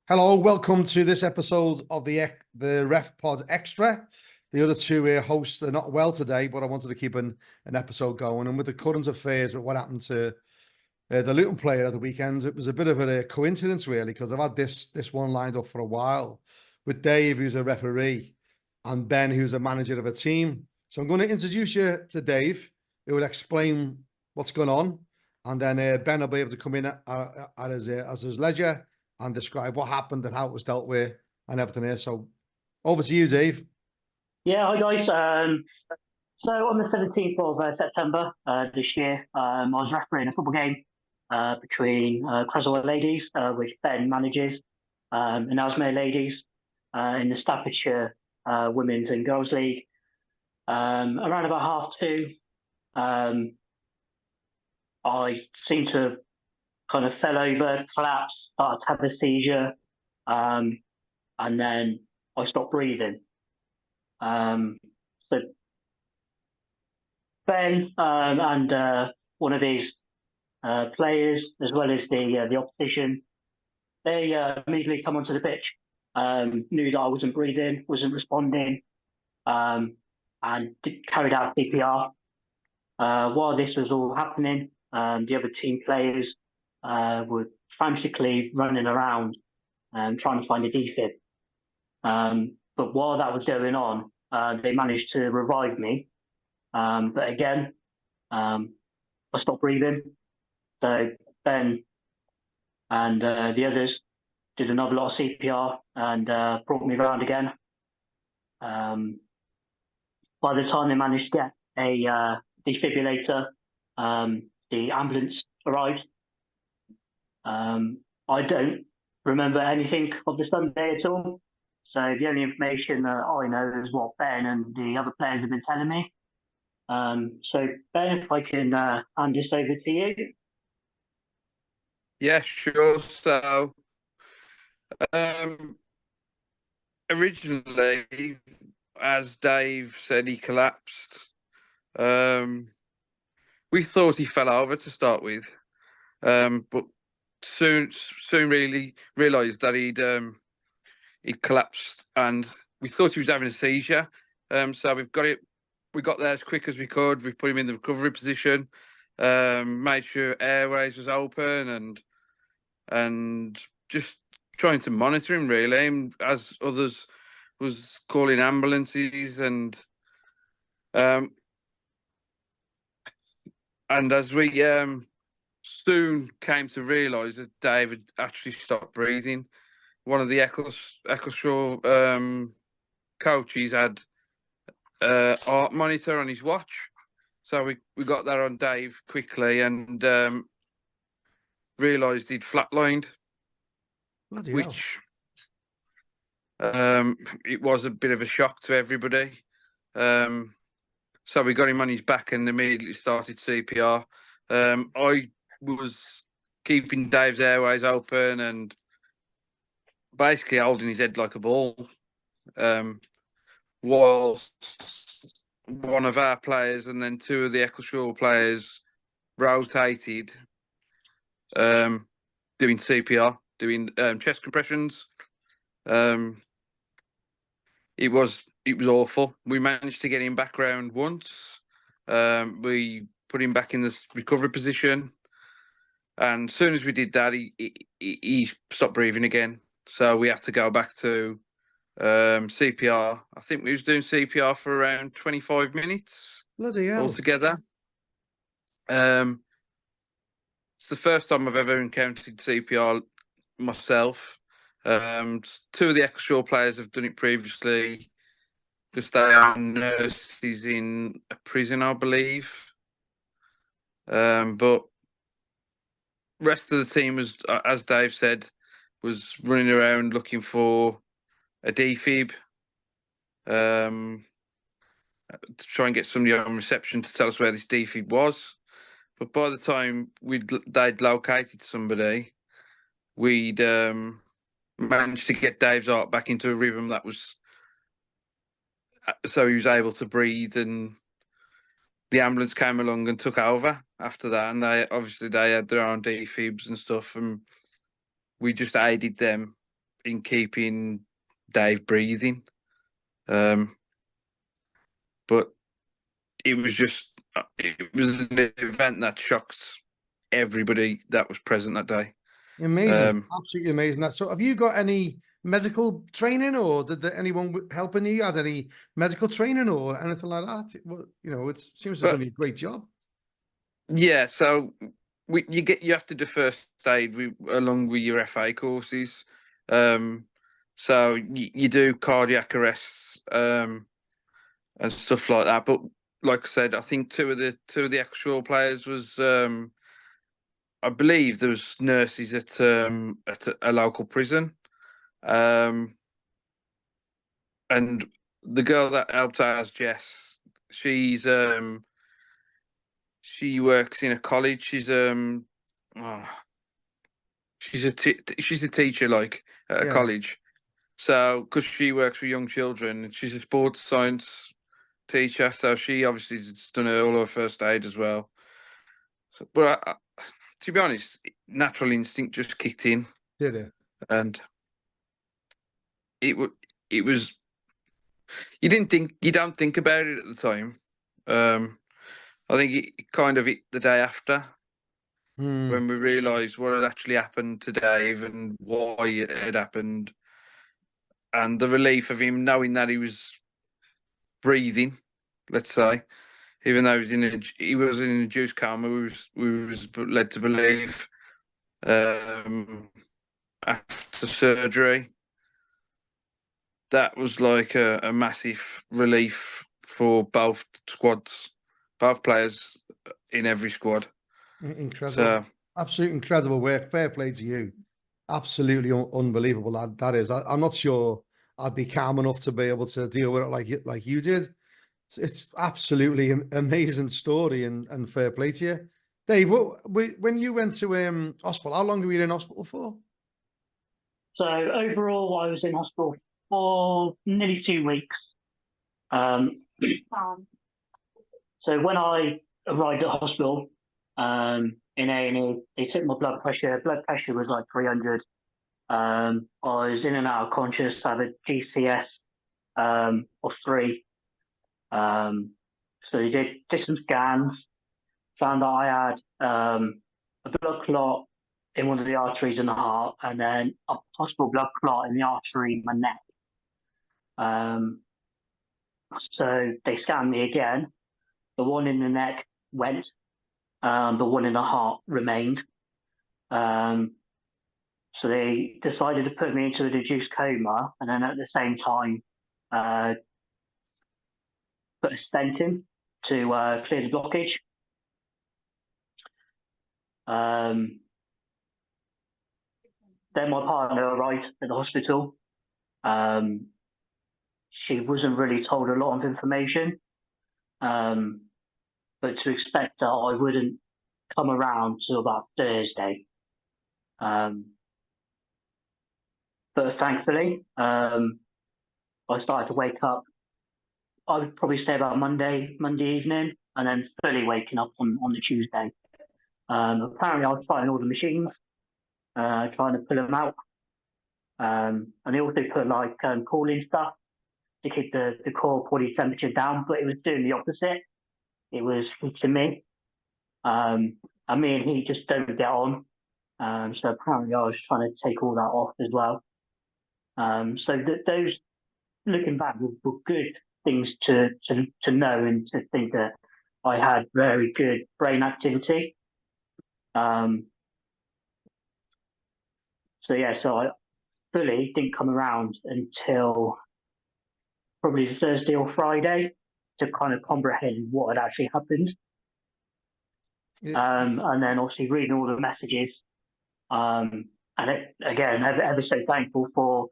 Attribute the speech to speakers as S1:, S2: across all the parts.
S1: Hello, welcome to this episode of the Ref Pod Extra. The other two hosts are not well today, but I wanted to keep an episode going. And with the current affairs with what happened to the Luton player at the weekend, it was a bit of a coincidence, really, because I've had this one lined up for a while with Dave, who's a referee, and Ben, who's a manager of a team. So I'm going to introduce you to Dave, who will explain what's going on, and then Ben will be able to come in at his leisure and describe what happened and how it was dealt with and everything here. So over to you, Dave.
S2: Yeah, hi guys. So on the 17th of September this year, I was refereeing a football game between Creswell Ladies, which Ben manages, and Ellesmere Ladies in the Staffordshire Women's and Girls League. Around about 2:30, I seemed to kind of fell over, collapsed, started to have a seizure, and then I stopped breathing. So Ben and one of his players, as well as the opposition, they immediately come onto the pitch, knew that I wasn't breathing, wasn't responding, and carried out CPR. While this was all happening, the other team players were frantically running around trying to find a defib. But while that was going on, they managed to revive me. But again, I stopped breathing. So Ben and the others did another lot of CPR and brought me around again. By the time they managed to get a defibrillator, the ambulance arrived. I don't remember anything of the Sunday at all. So the only information that I know is what Ben and the other players have been telling me. So Ben, if I can hand this over to you.
S3: Yeah, sure. So, um, originally, as Dave said, he collapsed. We thought he fell over to start with, but soon really realised that he'd collapsed, and we thought he was having a seizure. So we got there as quick as we could. We put him in the recovery position, made sure airways was open, and just trying to monitor him really, and as others was calling ambulances um and as we soon came to realise that David actually stopped breathing. One of the Eccleshaw coaches had heart monitor on his watch, so we got that on Dave quickly and realised he'd flatlined.
S1: Bloody
S3: which it was a bit of a shock to everybody. So we got him on his back and immediately started CPR. I was keeping Dave's airways open and basically holding his head like a ball, whilst one of our players and then two of the Eccleshaw players rotated, doing CPR, doing chest compressions. It was awful. We managed to get him back round once. We put him back in the recovery position, and as soon as we did that, he stopped breathing again. So we had to go back to CPR. I think we was doing CPR for around 25 minutes
S1: Bloody hell.
S3: altogether. It's the first time I've ever encountered CPR myself. Two of the Eccleshaw players have done it previously because they are nurses in a prison, I believe. But rest of the team was, as Dave said, was running around looking for a defib, to try and get somebody on reception to tell us where this defib was. But by the time they'd located somebody, we'd managed to get Dave's heart back into a rhythm that was, so he was able to breathe, and the ambulance came along and took over after that. And they had their own defibs and stuff, and we just aided them in keeping Dave breathing. But it was an event that shocked everybody that was present that day.
S1: Amazing, absolutely amazing. So, have you got any medical training, or did anyone helping you? Had any medical training or anything like that? Well, it seems to have done a great job.
S3: Yeah, so you have to do first aid along with your FA courses. So you do cardiac arrests and stuff like that. But like I said, I think two of the actual players was I believe there was nurses at a local prison, and the girl that helped out as Jess, she works in a college. She's a teacher, like, at a
S1: Yeah.
S3: college. So because she works with young children, and she's a sports science teacher, so she obviously has done all her first aid as well. So, but to be honest, natural instinct just kicked in,
S1: Did it?
S3: and it was you don't think about it at the time. I think it kind of hit the day after when we realised what had actually happened to Dave and why it had happened, and the relief of him knowing that he was breathing. Let's say, even though he was in a induced coma, we was led to believe after surgery. That was like a massive relief for both squads, both players in every squad.
S1: Incredible.
S3: So,
S1: Absolutely incredible work. Fair play to you. Absolutely unbelievable. That is. I'm not sure I'd be calm enough to be able to deal with it like you did. It's absolutely amazing story, and fair play to you, Dave. When you went to hospital, how long were you in hospital for?
S2: So overall, I was in hospital for nearly 2 weeks. So when I arrived at hospital in A&E, they took my blood pressure. Blood pressure was like 300. I was in and out of conscious. I had a GCS of 3. So they did some scans, found that I had a blood clot in one of the arteries in the heart, and then a possible blood clot in the artery in my neck. So they scanned me again. The one in the neck went, the one in the heart remained. So they decided to put me into a reduced coma, and then at the same time put a stent in to clear the blockage. Then my partner arrived at the hospital. She wasn't really told a lot of information, but to expect that I wouldn't come around till about Thursday. But thankfully, I started to wake up. I would probably say about Monday evening, and then fully waking up on the Tuesday. Apparently, I was fighting all the machines, trying to pull them out. And they also put like cooling stuff to keep the core body temperature down, but it was doing the opposite. It was heating me. And me and he just don't get on. So apparently I was trying to take all that off as well. So those, looking back, were good things to know, and to think that I had very good brain activity. So I fully didn't come around until probably Thursday or Friday to kind of comprehend what had actually happened.
S1: Yeah.
S2: And then obviously reading all the messages. And again, ever so thankful for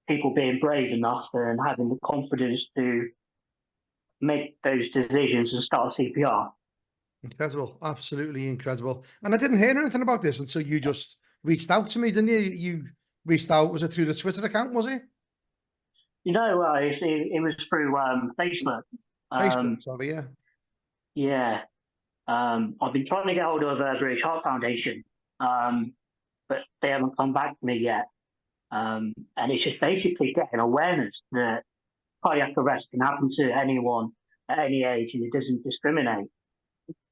S2: people being brave enough and having the confidence to make those decisions and start CPR.
S1: Incredible. Absolutely incredible. And I didn't hear anything about this until you just reached out to me, didn't you? You reached out, was it through the Twitter account, was it?
S2: You know, it was through Facebook.
S1: Facebook, sorry, yeah.
S2: Yeah. I've been trying to get hold of British Heart Foundation, but they haven't come back to me yet. And it's just basically getting awareness that cardiac arrest can happen to anyone at any age and it doesn't discriminate.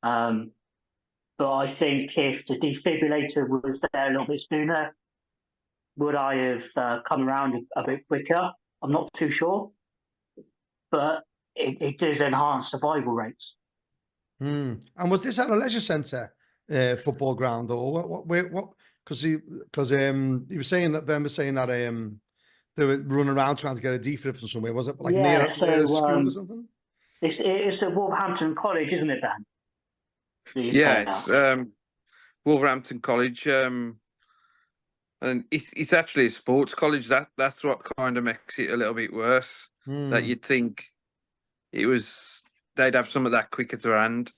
S2: But I think if the defibrillator was there a little bit sooner, would I have come around a bit quicker? I'm not too sure. But it does enhance survival rates.
S1: And was this at a leisure centre football ground or what? Because he was saying that Ben was saying that they were running around trying to get a defib from somewhere. Was it like near a school or something?
S2: It's at Wolverhampton College, isn't it, Dan?
S3: Yeah, it's Wolverhampton College, and it's actually a sports college. That's what kind of makes it a little bit worse. That you'd think they'd have some of that quicker to hand,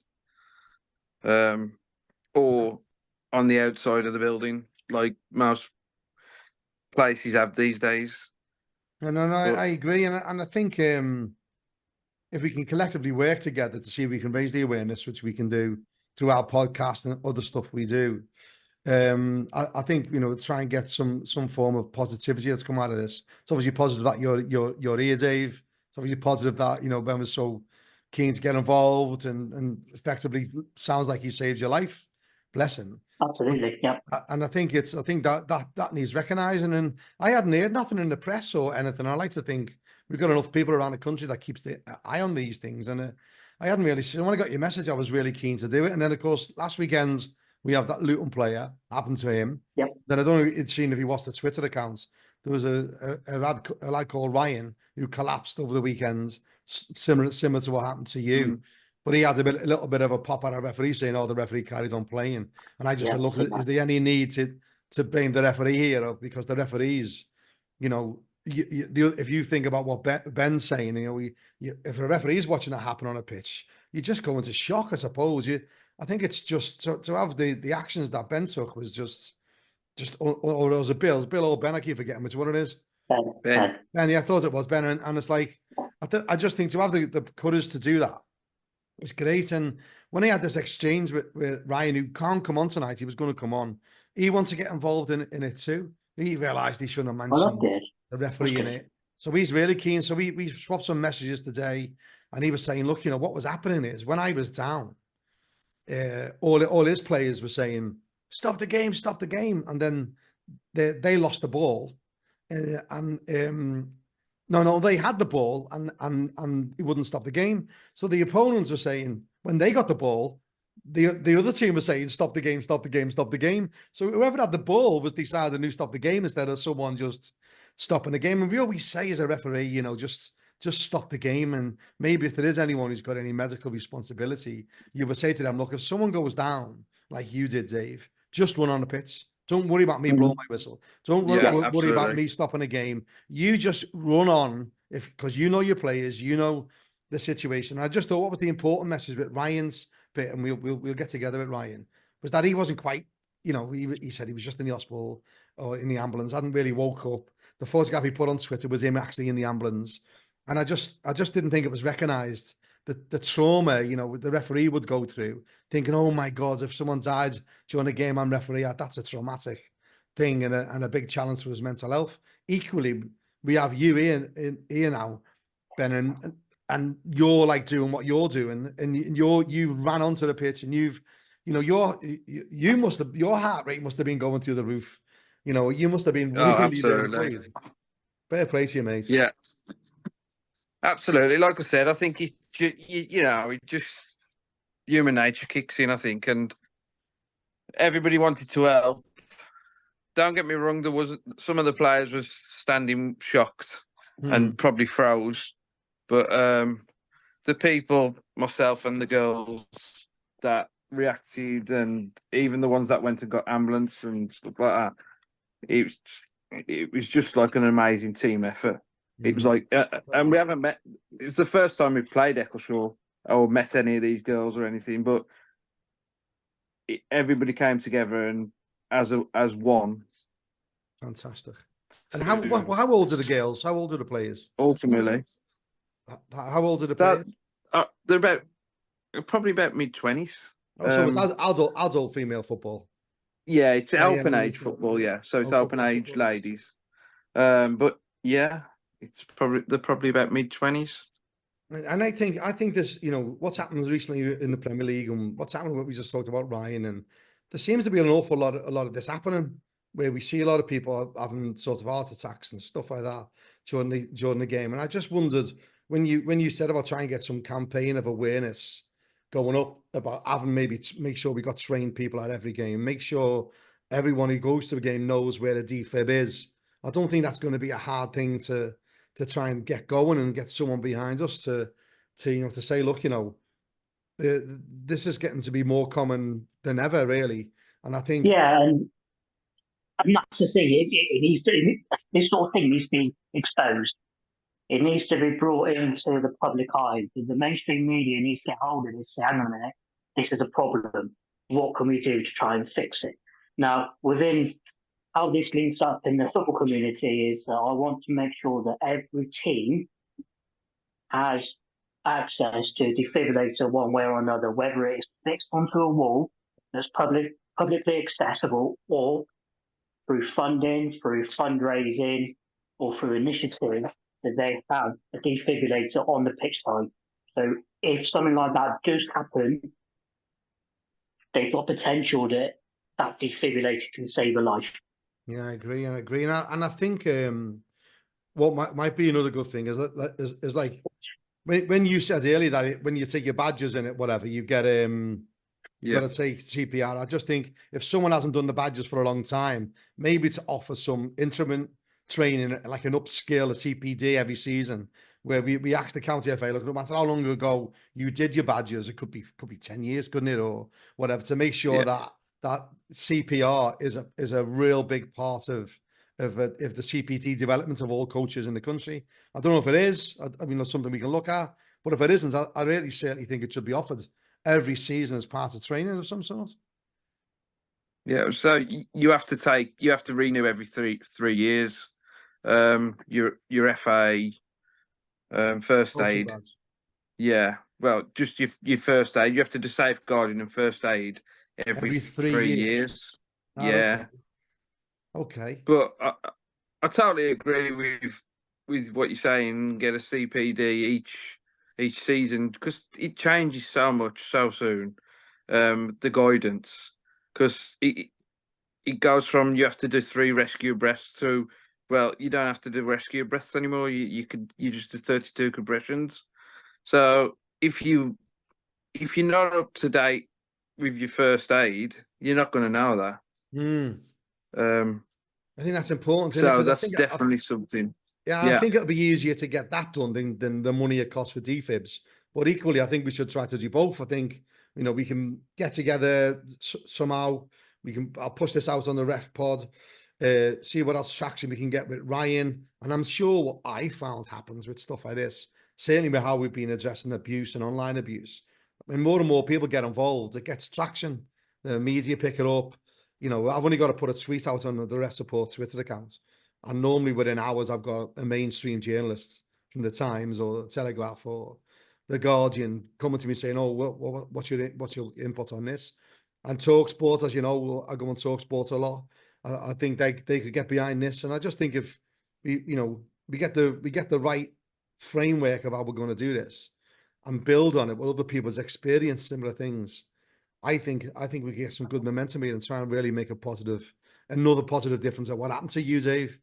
S3: or on the outside of the building, like most places have these days.
S1: No, I agree, and I think if we can collectively work together to see if we can raise the awareness, which we can do through our podcast and other stuff we do, I think try and get some form of positivity that's come out of this. It's obviously positive that you're here, Dave. It's obviously positive that Ben was so keen to get involved and effectively sounds like he saved your life. Bless him.
S2: Absolutely, yeah.
S1: And I think that needs recognising. And I hadn't heard nothing in the press or anything. I like to think we've got enough people around the country that keeps the eye on these things. And I hadn't really seen. When I got your message, I was really keen to do it. And then, of course, last weekend we have that Luton player happened to him.
S2: Yep.
S1: Then I don't know if you'd seen if he watched the Twitter accounts. There was a lad called Ryan who collapsed over the weekend, similar to what happened to you. But he had a little bit of a pop at a referee saying, "Oh, the referee carried on playing." And I just said, "Look, is there any need to bring the referee here up? Because the referees, if you think about what Ben's saying, if a referee is watching that happen on a pitch, you just go into shock, I suppose. I think it's just to have the actions that Ben took was just or it was a Bill or Ben. I keep forgetting which one it is.
S2: Ben.
S1: Yeah, I thought it was Ben, and it's like I just think to have the courage to do that. It's great. And when he had this exchange with Ryan, who can't come on tonight, he was going to come on. He wants to get involved in it too. He realised he shouldn't have mentioned the referee in it. So he's really keen. So we swapped some messages today, and he was saying, look, what was happening is when I was down, all his players were saying, stop the game. And then they lost the ball. No, they had the ball and he wouldn't stop the game. So the opponents were saying when they got the ball, the other team was saying, stop the game. So whoever had the ball was deciding who stopped the game instead of someone just stopping the game. And we always say as a referee, just stop the game. And maybe if there is anyone who's got any medical responsibility, you would say to them, look, if someone goes down like you did, Dave, just run on the pitch. Don't worry about me blowing my whistle. Don't worry about me stopping a game. You just run on because you know your players, you know the situation. I just thought what was the important message with Ryan's bit, and we'll get together with Ryan, was that he wasn't quite, he said he was just in the hospital or in the ambulance, hadn't really woke up. The photograph he put on Twitter was him actually in the ambulance. And I just didn't think it was recognised. The trauma, the referee would go through, thinking, "Oh my God, if someone died during a game, I'm referee. That's a traumatic thing and a big challenge for his mental health." Equally, we have you here now, Ben, and you're like doing what you're doing, and you ran onto the pitch, and your heart rate must have been going through the roof. You must have been really fair play to you, mate.
S3: Yeah. Absolutely. Like I said, I think it just human nature kicks in, I think, and everybody wanted to help. Don't get me wrong, some of the players was standing shocked and probably froze. But the people, myself and the girls that reacted, and even the ones that went and got ambulance and stuff like that, it was just like an amazing team effort. It was like, and we haven't met. It was the first time we played Eccleshaw or met any of these girls or anything. But everybody came together and as one.
S1: Fantastic. And how old are the girls? How old are the players?
S3: Ultimately,
S1: how old are the players?
S3: They're probably about mid-20s.
S1: So it's adult female football.
S3: Yeah, it's open age football. Yeah, so it's open age ladies. But yeah, they're probably about mid-20s.
S1: And I think this, what's happened recently in the Premier League and what's happened, what we just talked about, Ryan, and there seems to be an awful lot, a lot of this happening where we see a lot of people having sort of heart attacks and stuff like that during the game. And I just wondered when you said about trying to get some campaign of awareness going up about having maybe make sure we got trained people at every game, make sure everyone who goes to the game knows where the defib is. I don't think that's going to be a hard thing to try and get going and get someone behind us to to say, look, this is getting to be more common than ever, really. And I think,
S2: Yeah, and that's the thing. It needs to, this sort of thing needs to be exposed. It needs to be brought into the public eye. The mainstream media needs to get hold of this. Say, hang on a minute, this is a problem. What can we do to try and fix it? Now, within how this links up in the football community is that I want to make sure that every team has access to a defibrillator one way or another, whether it's fixed onto a wall that's publicly accessible, or through funding, through fundraising, or through initiative, that they have a defibrillator on the pitch side. So if something like that does happen, they've got potential that that defibrillator can save a life.
S1: yeah, I agree, and I think what might be another good thing is like when you said earlier that when you take your badges in it, whatever, you get you've got to take CPR. I just think if someone hasn't done the badges for a long time, maybe to offer some interim training, like an upskill, a CPD every season, where we ask the county FA, look, no matter how long ago you did your badges, it could be 10 years, couldn't it, or whatever, to make sure that CPR is a real big part of the CPT development of all coaches in the country. I don't know if it is. I mean, that's something we can look at. But if it isn't, I really certainly think it should be offered every season as part of training of some sort.
S3: Yeah, so you have to renew every 3 years. Your FA, first
S1: Coaching
S3: aid.
S1: badge.
S3: Yeah, well, just your first aid. You have to do safeguarding and first aid every
S1: Every 3
S3: 3
S1: years.
S3: years.
S1: Ah,
S3: Yeah,
S1: okay.
S3: but I totally agree with what you're saying. Get a CPD each season because it changes so much so soon. The guidance, because it goes from you have to do 3 rescue breaths to, well, you don't have to do rescue breaths anymore. You just do 32 compressions. So if you're not up to date with your first aid, you're not going to know that. Um,
S1: I think that's important, isn't it?
S3: so
S1: 'Cause I
S3: that's
S1: think
S3: definitely something.
S1: I
S3: Yeah,
S1: think it'll be easier to get that done than the money it costs for defibs. But equally, I think we should try to do both. I think, we can get together somehow. I'll push this out on the ref pod, see what else traction we can get with Ryan. And I'm sure what I found happens with stuff like this, certainly with how we've been addressing abuse and online abuse. When more and more people get involved, it gets traction. The media pick it up. I've only got to put a tweet out on the Ref Support Twitter account. And normally within hours, I've got a mainstream journalist from the Times or the Telegraph or the Guardian coming to me saying, "Oh, what's your input on this?" And TalkSport, as you know, I go on TalkSport a lot. I think they could get behind this, and I just think if we get the right framework of how we're going to do this and build on it with other people's experience similar things, I think we get some good momentum here and try and really make another positive difference at what happened to you, Dave.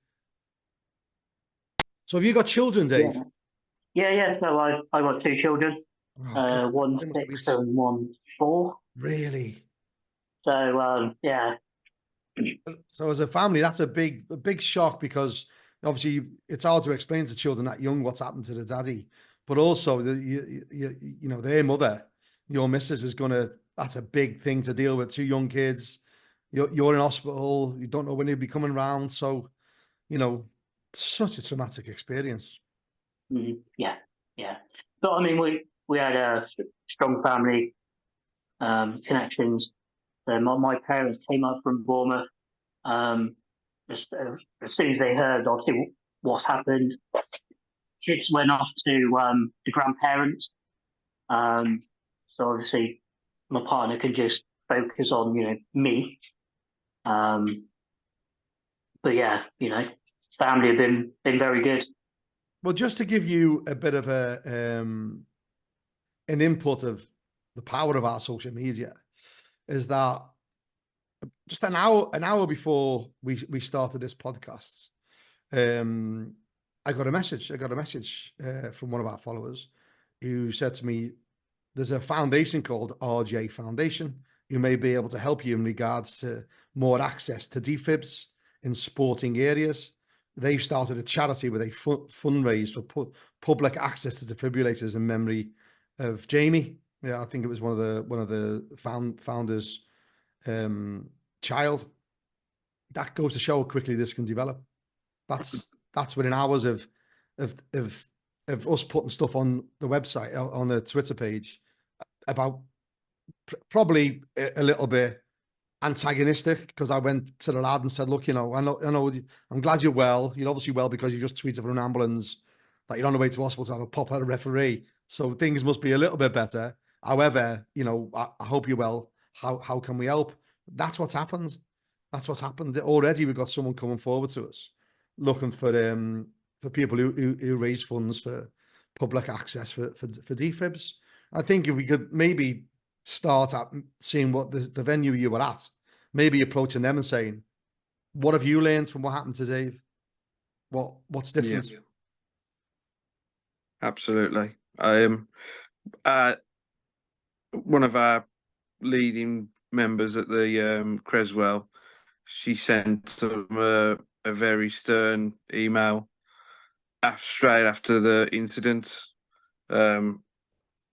S1: So have you got children, Dave?
S2: Yeah. So I got 2 children,
S1: God,
S2: one
S1: they must have
S2: 6
S1: been
S2: and one 4.
S1: really.
S2: So yeah,
S1: So as a family, that's a big shock because obviously it's hard to explain to children that young what's happened to the daddy, but also their mother, your missus, that's a big thing to deal with. 2 young kids, you're in hospital, you don't know when you'll be coming round. So, such a traumatic experience.
S2: yeah. But I mean, we had a strong family connections. So my parents came up from Bournemouth. As soon as they heard, obviously, what's happened, kids went off to the grandparents. So obviously, my partner can just focus on me. But yeah, family have been very good.
S1: Well, just to give you a bit of an input of the power of our social media, is that just an hour before we started this podcast, I got a message. From one of our followers who said to me, "There's a foundation called RJ Foundation who may be able to help you in regards to more access to defibs in sporting areas. They've started a charity where they fundraise for public access to defibrillators in memory of Jamie." Yeah, I think it was one of the founders' child. That goes to show how quickly this can develop. That's within hours of us putting stuff on the website, on the Twitter page about probably a little bit antagonistic, because I went to the lad and said, "Look, I know, I'm glad you're well. You're obviously well because you just tweeted from an ambulance that you're on the way to hospital to have a pop at a referee. So things must be a little bit better. However, I hope you're well. How can we help?" That's what's happened. Already we've got someone coming forward to us looking for people who raise funds for public access for defibs. I think if we could maybe start at seeing what the venue you were at, maybe approaching them and saying, "What have you learned from what happened to Dave? What's different?"
S3: Yeah. Absolutely. One of our leading members at the Creswell, she sent them a very stern email straight after the incident,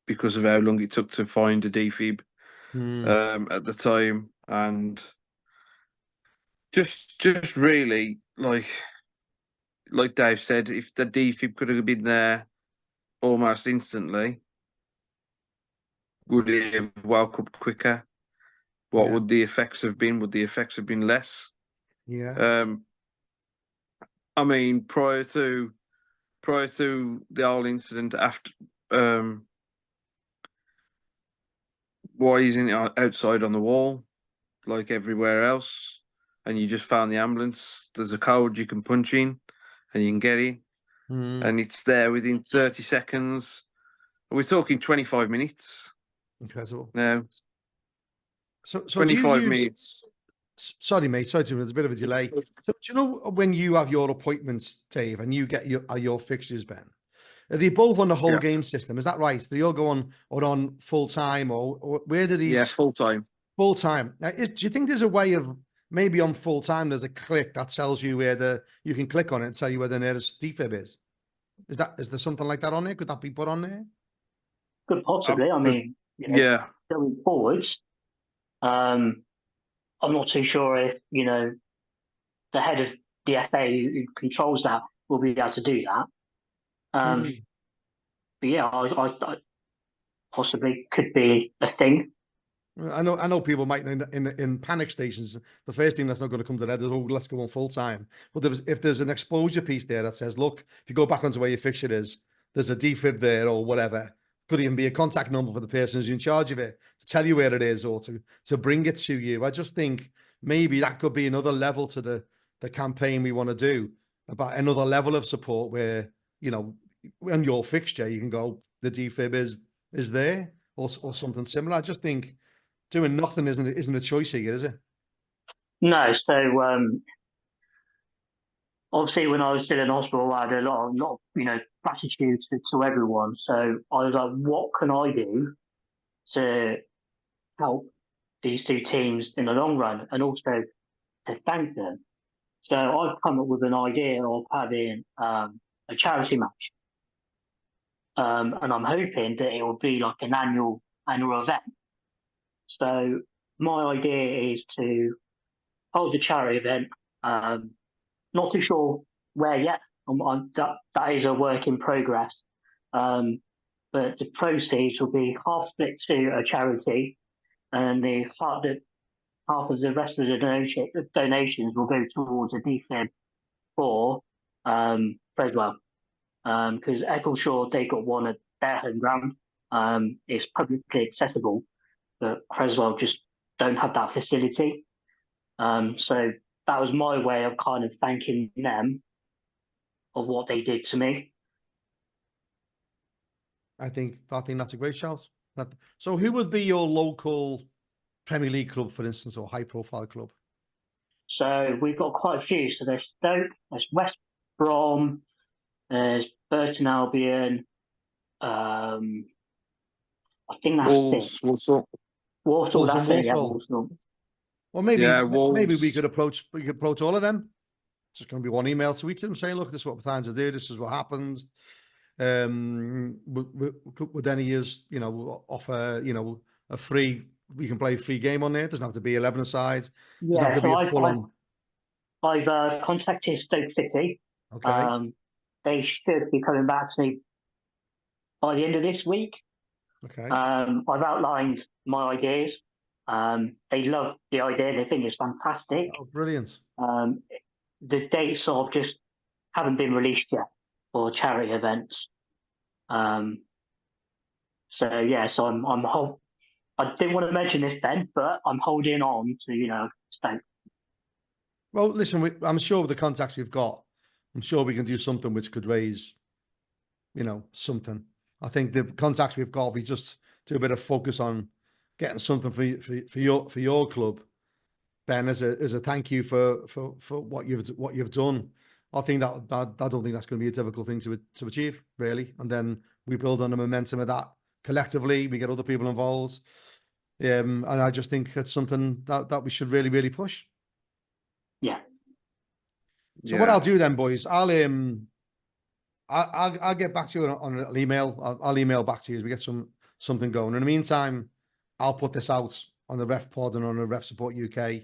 S3: because of how long it took to find a defib at the time, and just really like Dave said, if the defib could have been there almost instantly, would it have woke up quicker? What would the effects have been? Would the effects have been less?
S1: Yeah.
S3: I mean, prior to the whole incident, after why isn't it outside on the wall like everywhere else? And you just found the ambulance. There's a code you can punch in, and you can get it, and it's there within 30 seconds. We're talking 25 minutes.
S1: Incredible.
S3: No.
S1: So
S3: 25 minutes.
S1: Sorry, mate. Sorry, there's a bit of a delay. So do you know when you have your appointments, Dave, and you get your fixtures, Ben? Are they both on the whole game system? Is that right? Do they all go on full time, or where do these?
S3: Yeah, full time.
S1: Full time. Now, do you think there's a way of maybe on full time there's a click that tells you where you can click on it and tell you where the nearest defib is? Is there something like that on there? Could that be put on there?
S2: Could possibly. I mean,
S3: yeah.
S2: Going forwards, I'm not too sure if the head of the FA who controls that will be able to do that. But yeah, I possibly could be a thing.
S1: I know people might in panic stations. The first thing that's not going to come to their head is, "Oh, let's go on full time." But if there's an exposure piece there that says, "Look, if you go back onto where your fixture is, there's a defib there," or whatever. Could even be a contact number for the person who's in charge of it to tell you where it is, or to bring it to you. I just think maybe that could be another level to the campaign we want to do, about another level of support where, on your fixture, you can go, the defib is there, or something similar. I just think doing nothing isn't a choice here, is it?
S2: No. So obviously, when I was still in hospital, I had a lot of gratitude to everyone. So I was like, what can I do to help these two teams in the long run, and also to thank them? So I've come up with an idea of having a charity match, and I'm hoping that it will be like an annual event. So my idea is to hold a charity event. Not too sure where yet. That is a work in progress. But the proceeds will be half split to a charity, and half of the rest of the donations will go towards a defib for Creswell. Because Eccleshaw, they got one at their home ground. It's publicly accessible, but Creswell just don't have that facility. So that was my way of kind of thanking them of what they did to me.
S1: I think that's a great shout. So who would be your local Premier League club, for instance, or high profile club?
S2: So we've got quite a few. So there's Stoke, there's West Brom, there's Burton Albion. I think that's
S3: Wolves,
S2: it.
S3: Walsall.
S2: Walsall,
S1: Wolves
S2: that's
S1: and
S2: it. Yeah,
S1: Walsall.
S2: Walsall.
S1: Well, maybe
S3: Yeah,
S1: maybe
S3: Wolves.
S1: we could approach all of them. It's just going to be one email to each of them saying, "Look, this is what we're trying to do. This is what happened." Would any years, offer, a free? We can play a free game on there. It doesn't have to be 11 aside. It doesn't have
S2: Yeah,
S1: to be
S2: so
S1: a full on.
S2: I've contacted Stoke City.
S1: Okay.
S2: They should be coming back to me by the end of this week.
S1: Okay.
S2: I've outlined my ideas. They love the idea. They think it's fantastic.
S1: Oh, brilliant.
S2: The dates sort of just haven't been released yet for charity events. So I didn't want to mention this then, but I'm holding on to Stoke.
S1: Well, listen, I'm sure with the contacts we've got, I'm sure we can do something which could raise, something. I think the contacts we've got, we just do a bit of focus on getting something for your club, Ben, as a thank you for what you've done. I think that I don't think that's going to be a difficult thing to achieve, really. And then we build on the momentum of that collectively. We get other people involved, and I just think it's something that we should really, really push.
S2: Yeah.
S1: So what I'll do then, boys, I'll get back to you on an email. I'll email back to you as we get something going. In the meantime, I'll put this out on the Ref Pod and on the Ref Support UK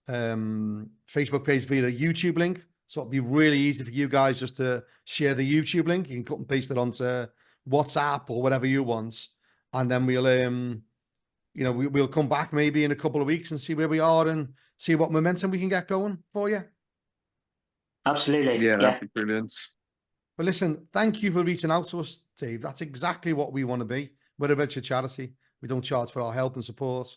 S1: Facebook page via the YouTube link. So it'll be really easy for you guys just to share the YouTube link. You can cut and paste it onto WhatsApp or whatever you want, and then we'll we'll come back maybe in a couple of weeks and see where we are and see what momentum we can get going for you.
S2: Absolutely.
S3: Yeah, that'd be brilliant.
S1: But listen, thank you for reaching out to us, Dave. That's exactly what we want to be. We're a venture charity. We don't charge for our help and support.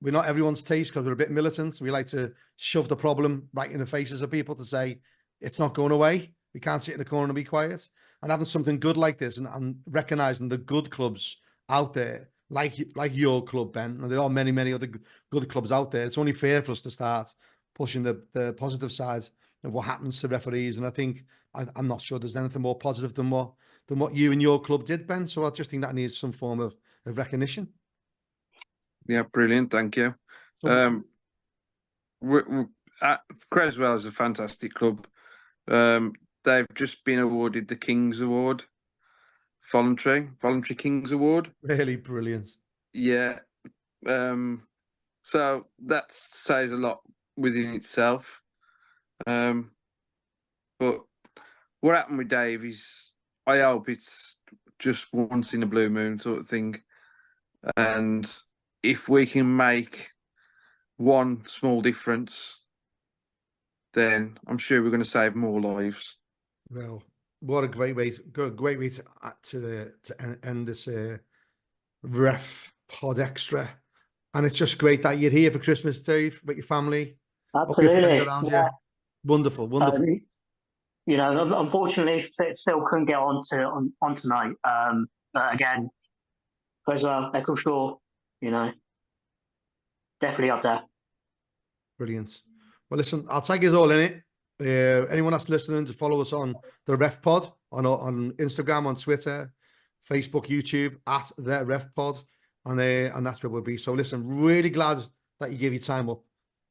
S1: We're not everyone's taste because we're a bit militant. We like to shove the problem right in the faces of people to say, it's not going away. We can't sit in the corner and be quiet. And having something good like this and recognizing the good clubs out there, like your club, Ben, and there are many, many other good clubs out there. It's only fair for us to start pushing the positive side of what happens to referees. And I think I'm not sure there's anything more positive than what you and your club did, Ben. So I just think that needs some form of recognition.
S3: Yeah, brilliant. Thank you. Creswell is a fantastic club. They've just been awarded the King's Award, voluntary King's Award.
S1: Really brilliant.
S3: Yeah. So that says a lot within itself. But what happened with Dave is, I hope it's just once in a blue moon sort of thing. And if we can make one small difference, then I'm sure we're going to save more lives.
S1: Well, what a great way to end this Ref Pod Extra. And it's just great that you're here for Christmas, Dave, with your family.
S2: Absolutely.
S1: Your friends around you. Wonderful.
S2: Unfortunately, Phil couldn't get on tonight. But again, Creswell, Eccleshaw, definitely up there.
S1: Brilliant. Well, listen, I'll tag you all in it. Anyone that's listening, to follow us on the Ref Pod on Instagram, on Twitter, Facebook, YouTube at the Ref Pod, and that's where we'll be. So listen, really glad that you gave your time up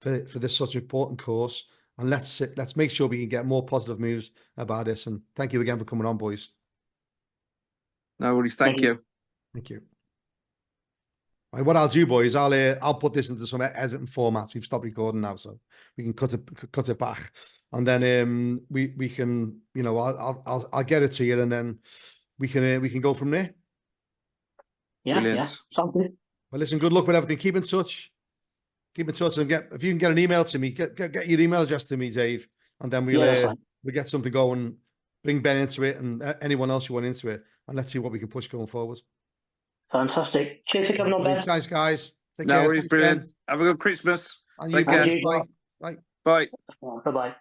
S1: for this such an important course, and let's make sure we can get more positive news about this. And thank you again for coming on, boys.
S3: No worries. Thank you.
S1: Thank you. Right, what I'll do, boys, I'll put this into some editing formats. We've stopped recording now, so we can cut it back, and then we can, I'll get it to you, and then we can go from there.
S2: Yeah,
S3: brilliant.
S2: Yeah, sounds good.
S1: Well, listen, good luck with everything. Keep in touch, and if you can get an email to me, get your email address to me, Dave, and then we'll get something going. Bring Ben into it, and anyone else you want into it, and let's see what we can push going forward.
S2: Fantastic. Cheers for coming on, Ben.
S1: Thanks, guys. Take
S3: No
S1: care.
S3: worries, brilliant. Have a good Christmas.
S1: And you,
S3: Take care.
S1: Bye. Bye.
S3: Bye.
S2: Bye-bye.